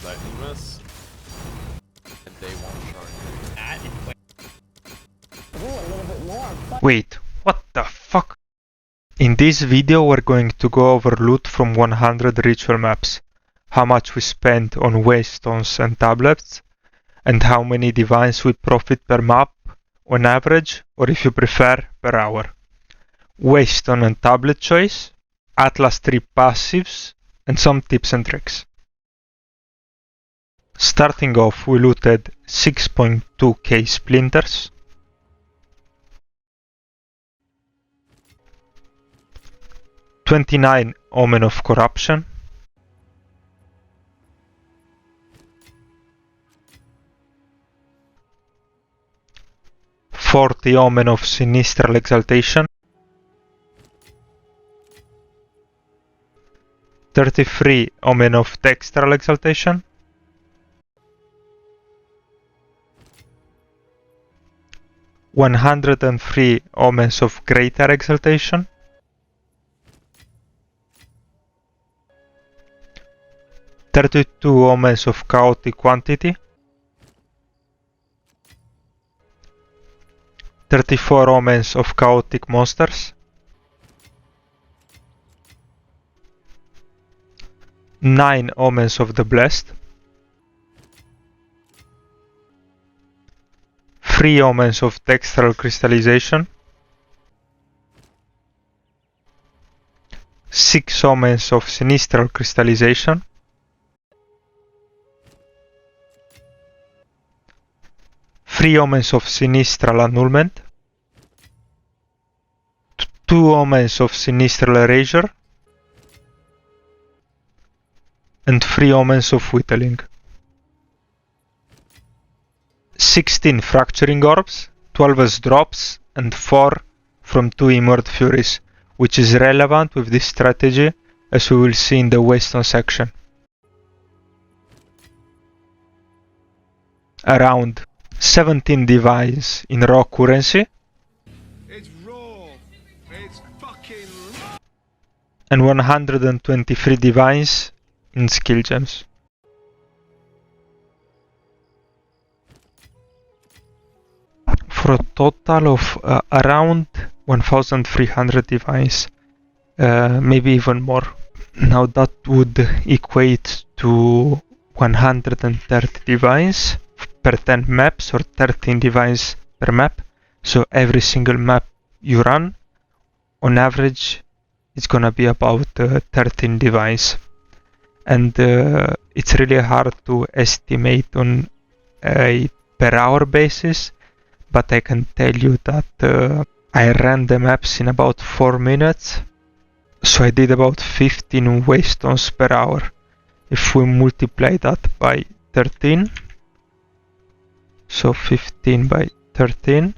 lightning miss, and they won't charge. Wait, what the fuck? In this video we're going to go over loot from 100 ritual maps, how much we spent on waystones and tablets, and how many divines we profit per map on average, or if you prefer, per hour. Waystone and tablet choice, Atlas tree passives, and some tips and tricks. Starting off, we looted 6.2k splinters, 29 Omen of Corruption, 40 Omen of Sinistral Exaltation, 33 Omen of Dextral Exaltation, 103 Omens of Greater Exaltation, 32 Omens of Chaotic Quantity, 34 Omens of Chaotic Monsters, 9 Omens of the Blessed, 3 Omens of Dextral Crystallization, 6 Omens of Sinistral Crystallization, 3 Omens of Sinistral Annulment, 2 Omens of Sinistral Erasure, and 3 Omens of Whittling. 16 Fracturing Orbs, 12 as drops, and 4 from 2 Inward Furies, which is relevant with this strategy as we will see in the Waystone section. Around 17 divines in raw currency, it's raw. It's fucking raw. and 123 divines in skill gems. For a total of around 1300 divines, maybe even more. Now that would equate to 130 divines per 10 maps, or 13 divines per map. So every single map you run, on average, it's gonna be about 13 divines. And it's really hard to estimate on a per hour basis, but I can tell you that I ran the maps in about 4 minutes, so I did about 15 waystones per hour. If we multiply that by 13, so 15 by 13,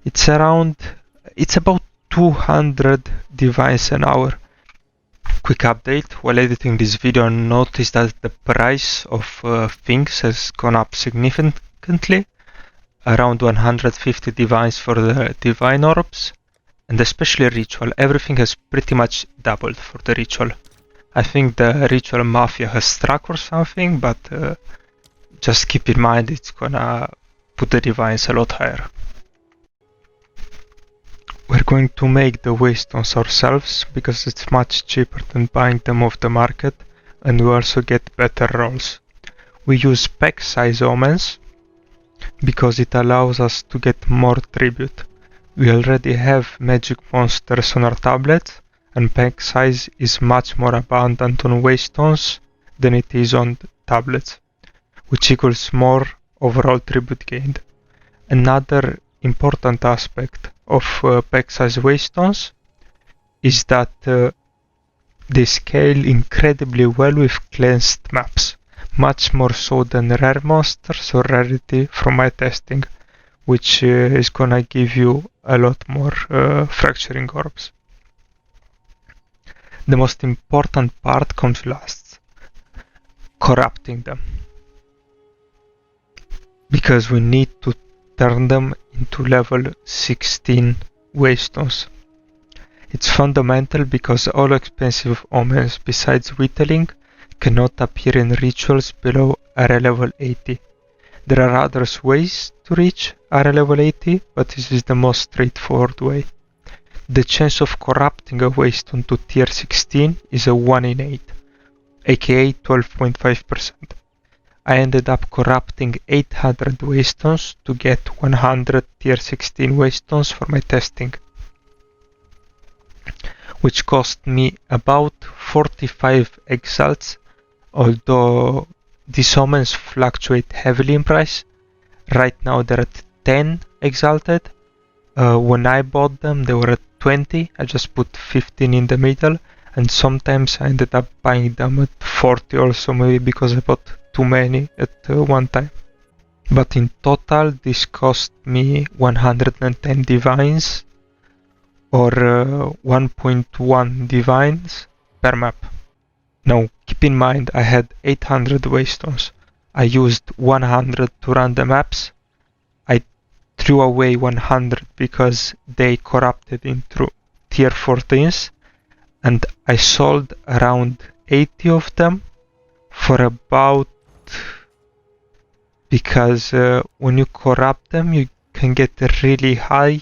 it's about 200 divines an hour. Quick update, while editing this video I noticed that the price of things has gone up significantly, around 150 divines for the divine orbs, and especially ritual. Everything has pretty much doubled for the ritual. I think the ritual mafia has struck or something, but just keep in mind it's gonna put the divines a lot higher. We're going to make the waystones ourselves because it's much cheaper than buying them off the market, and we also get better rolls. We use pack size omens because it allows us to get more tribute. We already have magic monsters on our tablets, and pack size is much more abundant on waystones than it is on tablets, which equals more overall tribute gained. Another important aspect of pack size waystones is that they scale incredibly well with cleansed maps, much more so than rare monsters or rarity from my testing, which is gonna give you a lot more fracturing orbs. The most important part comes last, corrupting them, because we need to turn them into level 16 waystones. It's fundamental because all expensive omens besides whittling cannot appear in rituals below area level 80. There are other ways to reach area level 80, but this is the most straightforward way. The chance of corrupting a waystone to tier 16 is a 1 in 8, aka 12.5%. I ended up corrupting 800 waystones to get 100 tier 16 waystones for my testing, which cost me about 45 exalts, although these omens fluctuate heavily in price. Right now they're at 10 exalted. When I bought them they were at 20, I just put 15 in the middle, and sometimes I ended up buying them at 40 also, maybe because I bought too many at one time. But in total this cost me 110 divines, or 1.1 divines per map. Now keep in mind I had 800 waystones. I used 100 to run the maps. I threw away 100 because they corrupted into tier 14s, and I sold around 80 of them for about, because when you corrupt them you can get really high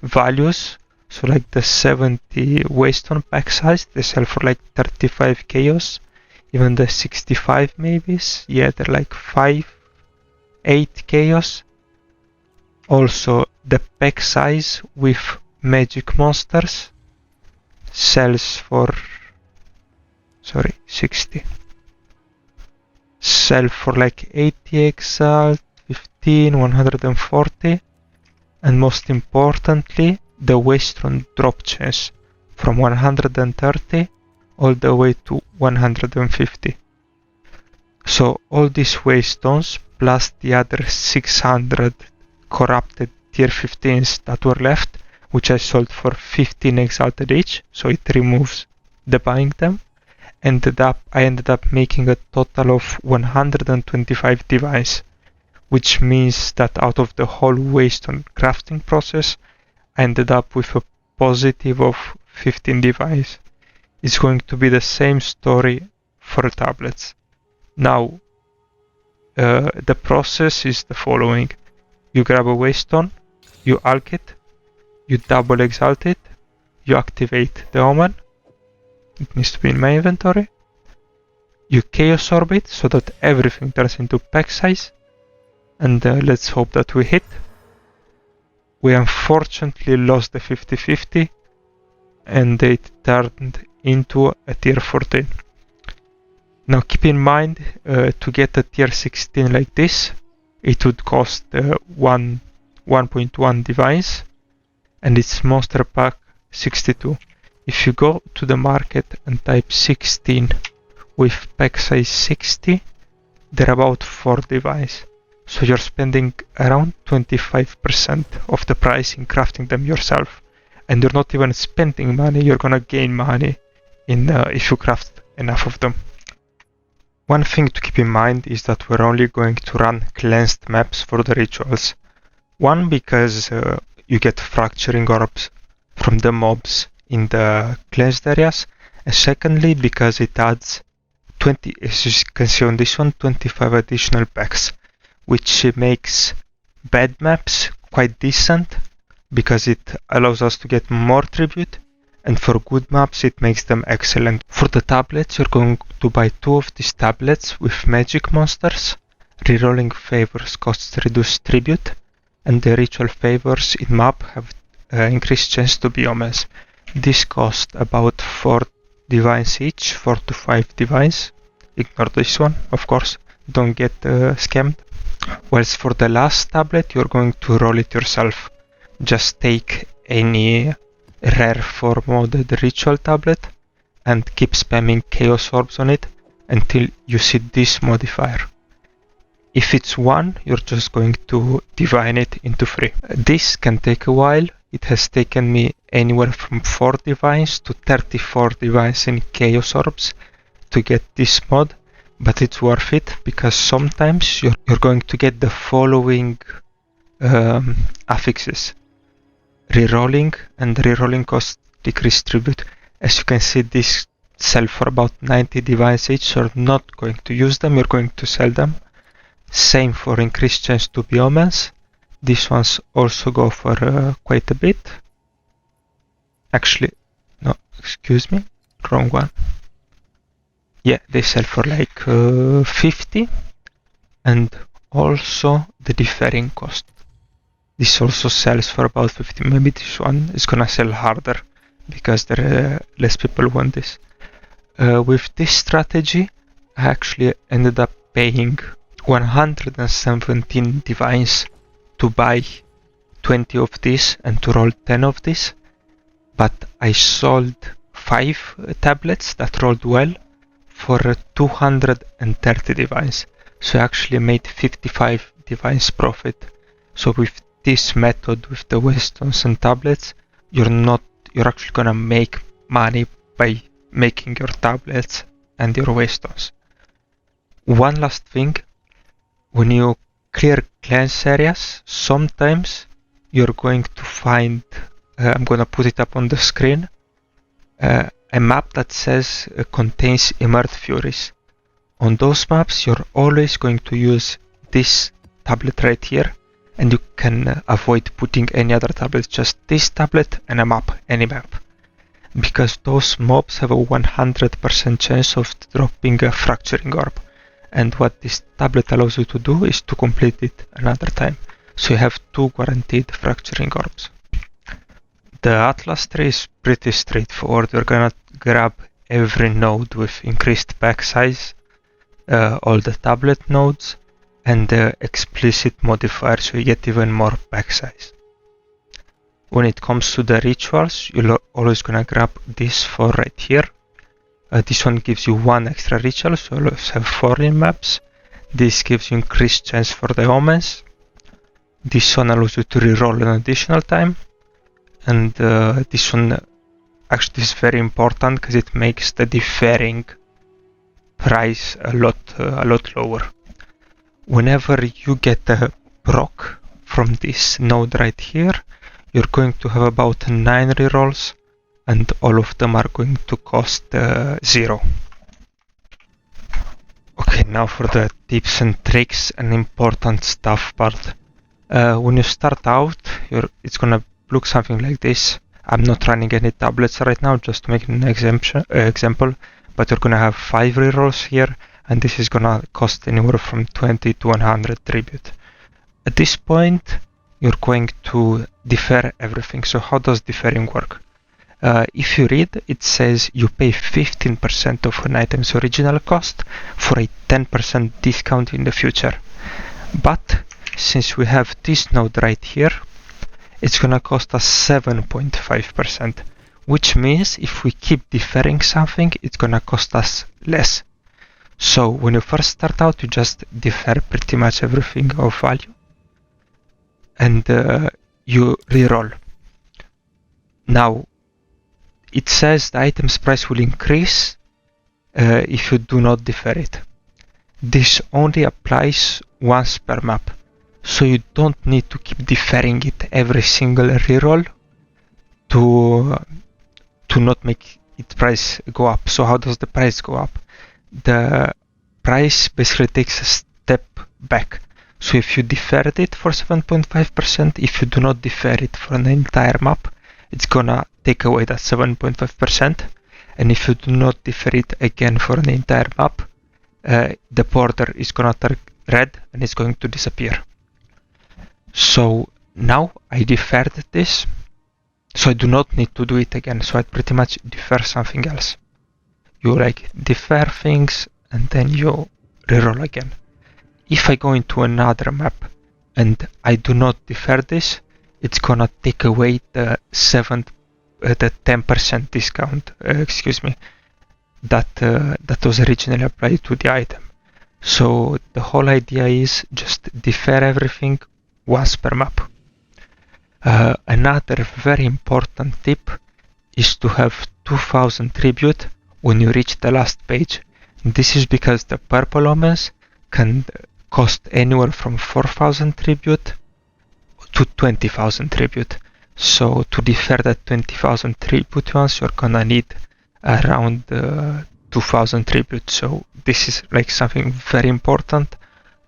values. So like the 70 waystone pack size, they sell for like 35 chaos. Even the 65 maybes, yeah, they're like 8 chaos. Also the pack size with magic monsters sells for 60. Sell for like 80 exalt, 15, 140, and most importantly the waystone drop chance from 130 all the way to 150. So all these waystones plus the other 600 corrupted tier 15s that were left, which I sold for 15 exalted each, so it removes the buying them, I ended up making a total of 125 divines, which means that out of the whole waystone crafting process I ended up with a positive of 15 divines. It's going to be the same story for tablets. Now, the process is the following. You grab a waystone, you alch it, you double exalt it, you activate the omen. It needs to be in my inventory. You chaos orb it so that everything turns into pack size, and let's hope that we hit. We unfortunately lost the 50-50 and it turned into a tier 14. Now keep in mind, to get a tier 16 like this, it would cost 1.1 divines, and it's monster pack 62. If you go to the market and type 16 with pack size 60, they're about 4 divines. So you're spending around 25% of the price in crafting them yourself. And you're not even spending money, you're gonna gain money if you craft enough of them. One thing to keep in mind is that we're only going to run cleansed maps for the rituals. One, because you get fracturing orbs from the mobs in the cleansed areas. And secondly, because it adds 20, as you can see on this one, 25 additional packs, which makes bad maps quite decent because it allows us to get more tribute, and for good maps it makes them excellent. For the tablets, you're going to buy 2 of these tablets with magic monsters. Rerolling favors costs reduced tribute, and the ritual favors in map have increased chance to be omens. This cost about 4 divines each, 4 to 5 divines. Ignore this one, of course, don't get scammed. Whilst for the last tablet you're going to roll it yourself. Just take any rare 4 modded ritual tablet and keep spamming chaos orbs on it until you see this modifier. If it's 1, you're just going to divine it into 3. This can take a while. It has taken me anywhere from 4 divines to 34 divines in chaos orbs to get this mod. But it's worth it because sometimes you're going to get the following affixes. Rerolling and rerolling cost decreased tribute. As you can see, these sell for about 90 divines each. You're not going to use them, you're going to sell them. Same for increased chance to be omens. These ones also go for quite a bit. Actually, no, excuse me, wrong one. Yeah, they sell for like 50. And also the differing cost. This also sells for about 50. Maybe this one is gonna sell harder because there are less people want this. With this strategy, I actually ended up paying 117 divines to buy 20 of these and to roll 10 of these. But I sold 5 tablets that rolled well for 230 divines. So I actually made 55 divines profit. So with this method, with the waystones and tablets, you're actually gonna make money by making your tablets and your waystones. One last thing, when you clear cleanse areas, sometimes you're going to find, I'm gonna put it up on the screen, a map that says contains Emerged Furies. On those maps, you're always going to use this tablet right here, and you can avoid putting any other tablet, just this tablet and a map, any map. Because those mobs have a 100% chance of dropping a fracturing orb. And what this tablet allows you to do is to complete it another time. So you have 2 guaranteed fracturing orbs. The Atlas tree is pretty straightforward. You're gonna grab every node with increased pack size, all the tablet nodes, and the explicit modifier, so you get even more pack size. When it comes to the rituals, you're always gonna grab this 4 right here. This one gives you 1 extra ritual, so you always have 4 in maps. This gives you increased chance for the omens. This one allows you to reroll an additional time. And this one actually is very important because it makes the differing price a lot lower. Whenever you get a proc from this node right here, you're going to have about 9 rerolls, and all of them are going to cost 0. Okay, now for the tips and tricks and important stuff part. When you start out, it's gonna look something like this. I'm not running any tablets right now, just to make an example, but you're gonna have 5 rerolls here, and this is gonna cost anywhere from 20 to 100 tribute. At this point, you're going to defer everything. So how does deferring work? If you read, it says you pay 15% of an item's original cost for a 10% discount in the future. But since we have this node right here, it's gonna cost us 7.5%, which means if we keep deferring something, it's gonna cost us less. So when you first start out, you just defer pretty much everything of value, and you reroll. Now, it says the item's price will increase if you do not defer it. This only applies once per map, so you don't need to keep deferring it every single reroll to not make its price go up. So how does the price go up? The price basically takes a step back. So if you deferred it for 7.5%, if you do not defer it for an entire map, it's gonna take away that 7.5%. And if you do not defer it again for an entire map, the border is gonna turn red and it's going to disappear. So now I deferred this, so I do not need to do it again. So I pretty much defer something else. You like defer things and then you reroll again. If I go into another map and I do not defer this, it's gonna take away the 10% discount, that was originally applied to the item. So the whole idea is just defer everything once per map. Another very important tip is to have 2000 tribute when you reach the last page. This is because the purple omens can cost anywhere from 4000 tribute to 20,000 tribute. So to defer that 20,000 tribute once, you're gonna need around 2000 tribute. So this is like something very important.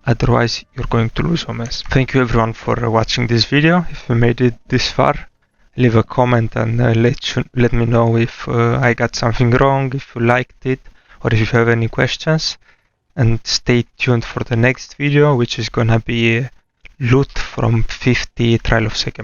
otherwise you're going to lose homens. Thank you everyone for watching this video. If you made it this far, leave a comment and let me know if I got something wrong, if you liked it, or if you have any questions. And stay tuned for the next video, which is gonna be loot from 50 Trial of Sekhmet.